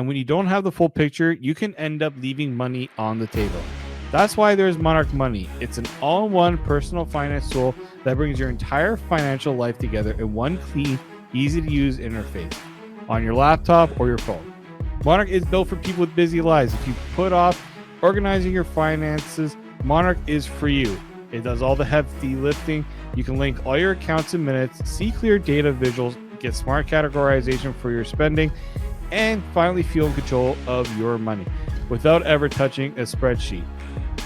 And when you don't have the full picture, you can end up leaving money on the table. That's why there's Monarch Money. It's an all-in-one personal finance tool that brings your entire financial life together in one clean, easy-to-use interface on your laptop or your phone. Monarch is built for people with busy lives. If you put off organizing your finances, Monarch is for you. It does all the heavy lifting. You can link all your accounts in minutes, see clear data visuals, get smart categorization for your spending, and finally feel in control of your money without ever touching a spreadsheet.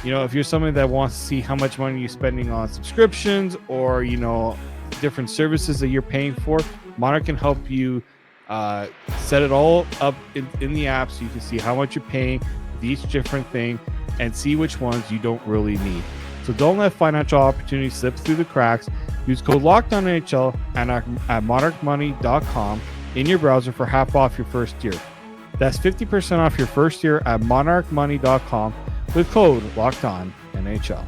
If you're somebody that wants to see how much money you're spending on subscriptions or, different services that you're paying for, Monarch can help you set it all up in the app so you can see how much you're paying with each different thing and see which ones you don't really need. So don't let financial opportunities slip through the cracks. Use code LOCKEDONNHL at monarchmoney.com in your browser for half off your first year. That's 50% off your first year at monarchmoney.com with code LOCKEDONNHL.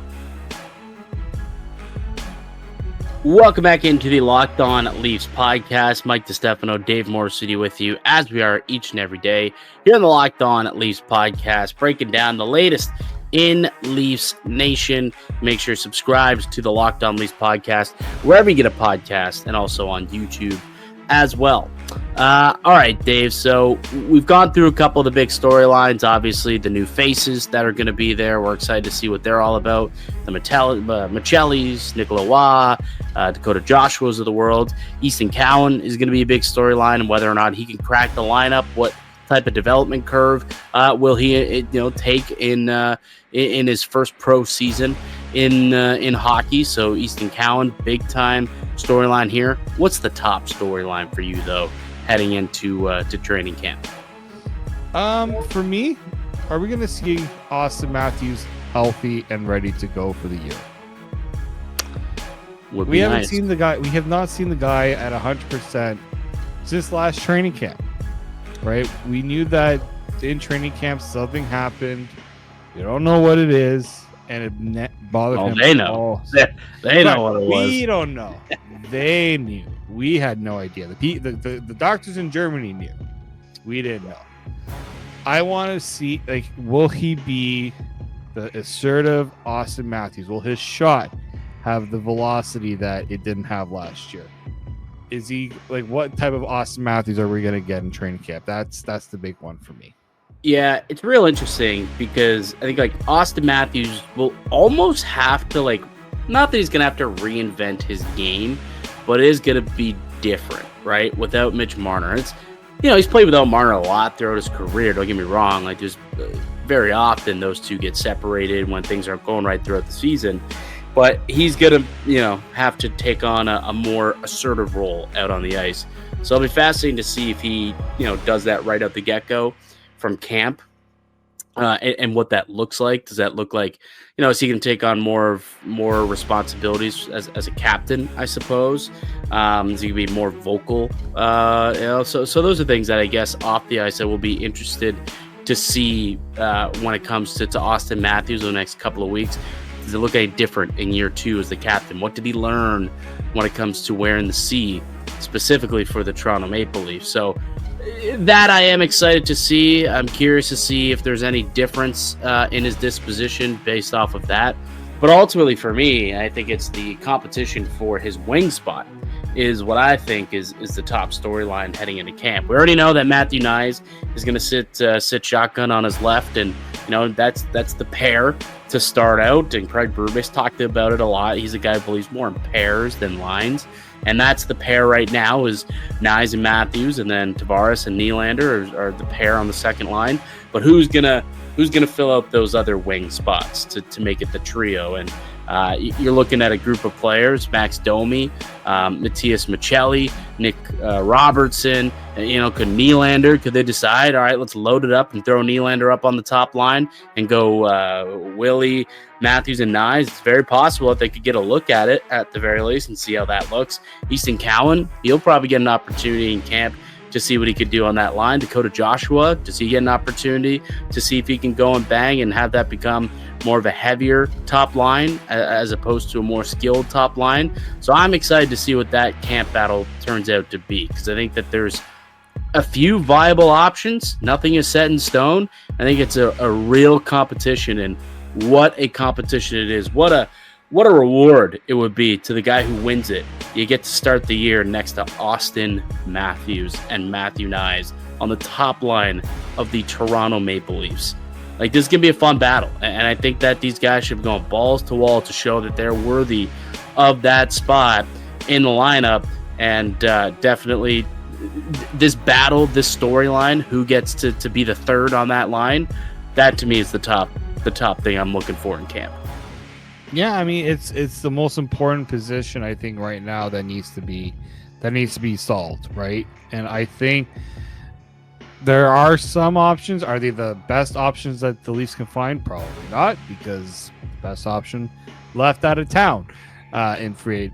Welcome back into the Locked On Leafs podcast. Mike DeStefano, Dave Morrissey with you, as we are each and every day here on the Locked On Leafs podcast, breaking down the latest in Leafs Nation. Make sure you subscribe to the Locked On Leafs podcast wherever you get a podcast and also on YouTube as well. All right, Dave. So we've gone through a couple of the big storylines. Obviously, the new faces that are going to be there. We're excited to see what they're all about. The Michellis, Nicola Waugh, Dakota Joshua's of the world. Easton Cowan is going to be a big storyline, and whether or not he can crack the lineup. What type of development curve will he take in his first pro season in hockey? So Easton Cowan, big time storyline here. What's the top storyline for you though heading into to training camp? For me, are we going to see Austin Matthews healthy and ready to go for the year? We have not seen the guy at 100% since last training camp. Right? We knew that in training camp something happened. You don't know what it is, and it bothered him. They know. They know what it was. We don't know. They knew. We had no idea. The doctors in Germany knew. We didn't know. I want to see, will he be the assertive Austin Matthews? Will his shot have the velocity that it didn't have last year? Is he what type of Austin Matthews are we going to get in training camp? That's the big one for me. Yeah, it's real interesting because I think Austin Matthews will almost have to not that he's going to have to reinvent his game, but it is going to be different, right? Without Mitch Marner. It's he's played without Marner a lot throughout his career. Don't get me wrong. Just very often those two get separated when things aren't going right throughout the season. But he's going to, have to take on a more assertive role out on the ice. So it'll be fascinating to see if he, does that right out the get-go from camp and what that looks like. Does that look like, is he going to take on more responsibilities as a captain, I suppose? Is he going to be more vocal? So those are things that I guess off the ice I will be interested to see when it comes to Austin Matthews in the next couple of weeks. Does it look any different in year two as the captain? What did he learn when it comes to wearing the C, specifically for the Toronto Maple Leafs? So that I am excited to see. I'm curious to see if there's any difference in his disposition based off of that. But ultimately for me, I think it's the competition for his wing spot is what I think is the top storyline heading into camp. We already know that Matthew Knies is going to sit shotgun on his left, and that's the pair to start out. And Craig Berube talked about it a lot. He's a guy who believes more in pairs than lines, and that's the pair right now is Knies and Matthews, and then Tavares and Nylander are the pair on the second line. But who's gonna fill out those other wing spots to make it the trio? And you're looking at a group of players: Max Domi, Matthias Michelli, Nick Robertson. Could Nylander? Could they decide? All right, let's load it up and throw Nylander up on the top line and go Willie, Matthews, and Knies. It's very possible that they could get a look at it at the very least and see how that looks. Easton Cowan, he'll probably get an opportunity in camp to see what he could do on that line. Dakota Joshua, does he get an opportunity to see if he can go and bang and have that become more of a heavier top line as opposed to a more skilled top line? So I'm excited to see what that camp battle turns out to be, because I think that there's a few viable options. Nothing is set in stone. I think it's a real competition, and what a competition it is. What a reward it would be to the guy who wins it. You get to start the year next to Austin Matthews and Matthew Nyes on the top line of the Toronto Maple Leafs. Like, this is going to be a fun battle, and I think that these guys should be going balls to wall to show that they're worthy of that spot in the lineup. And definitely this battle, this storyline, who gets to be the third on that line, that to me is the top thing I'm looking for in camp. Yeah, I mean, it's the most important position, I think, right now that needs to be solved, right? And I think there are some options. Are they the best options that the Leafs can find? Probably not, because the best option left out of town in free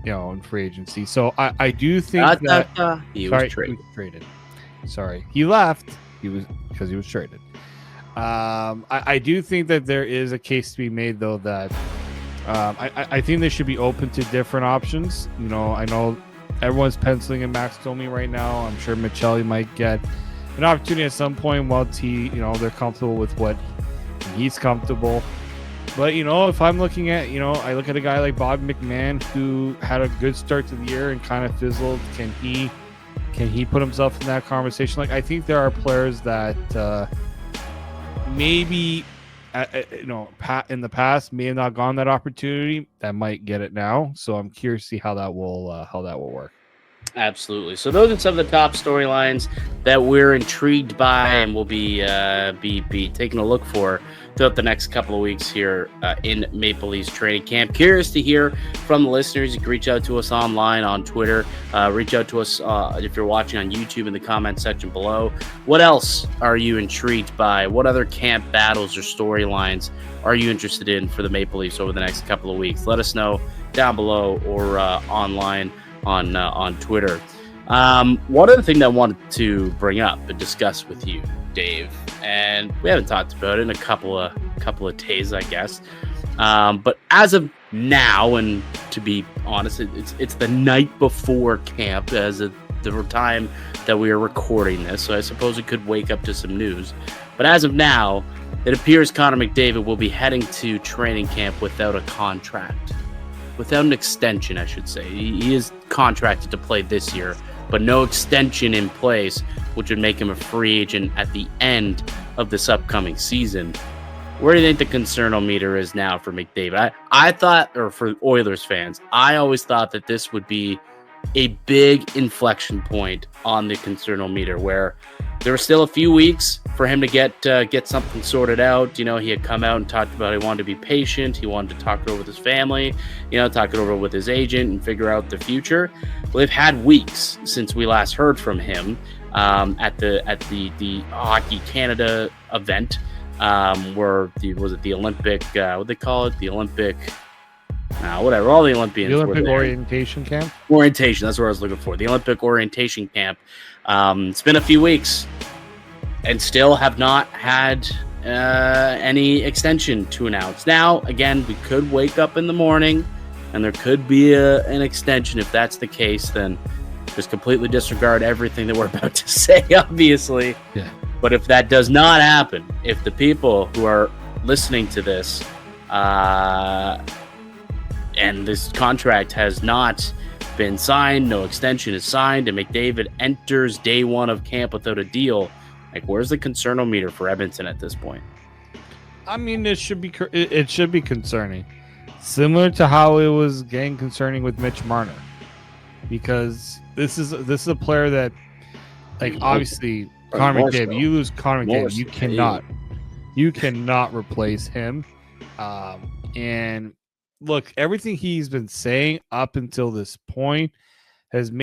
agency. So I do think he was traded. Sorry, he left. He was traded. I do think that there is a case to be made, though, that I think they should be open to different options. You know, I know everyone's penciling in Max Domi right now. I'm sure Michelli might get an opportunity at some point once they're comfortable with what he's comfortable. But, if I'm looking at, I look at a guy like Bob McMahon, who had a good start to the year and kind of fizzled. Can he put himself in that conversation? Like, I think there are players that maybe in the past may have not gone that opportunity that might get it now. So I'm curious to see how that will work. Absolutely. So those are some of the top storylines that we're intrigued by and will be taking a look for throughout the next couple of weeks here in Maple Leafs training camp. Curious to hear from the listeners. You can reach out to us online on Twitter. Reach out to us if you're watching on YouTube in the comment section below. What else are you intrigued by? What other camp battles or storylines are you interested in for the Maple Leafs over the next couple of weeks? Let us know down below or online on Twitter. One other thing that I wanted to bring up and discuss with you, Dave, and we haven't talked about it in a couple of days, I guess. But as of now, and to be honest, it's the night before camp as of the time that we are recording this, so I suppose it could wake up to some news. But as of now, it appears Connor McDavid will be heading to training camp without a contract. Without an extension, I should say. He is contracted to play this year, but no extension in place, which would make him a free agent at the end of this upcoming season. Where do you think the concernometer is now for McDavid? I thought, or for Oilers fans, I always thought that this would be a big inflection point on the concernometer, where there were still a few weeks for him to get something sorted out. He had come out and talked about he wanted to be patient. He wanted to talk it over with his family, talk it over with his agent and figure out the future. Well, they've had weeks since we last heard from him at the Hockey Canada event, where the Olympic, what they call it, the Olympic. Whatever, all the Olympians. The Olympic were there. orientation camp? Orientation, that's what I was looking for. The Olympic orientation camp. It's been a few weeks and still have not had any extension to announce. Now, again, we could wake up in the morning and there could be an extension. If that's the case, then just completely disregard everything that we're about to say, obviously. Yeah. But if that does not happen, if the people who are listening to this and this contract has not been signed, no extension is signed, and McDavid enters day one of camp without a deal, like, where's the concernometer for Edmonton at this point? I mean, it should be concerning, similar to how it was getting concerning with Mitch Marner, because this is a player that, like, obviously Connor McDavid, you lose Connor McDavid, you cannot replace him, and look, everything he's been saying up until this point has made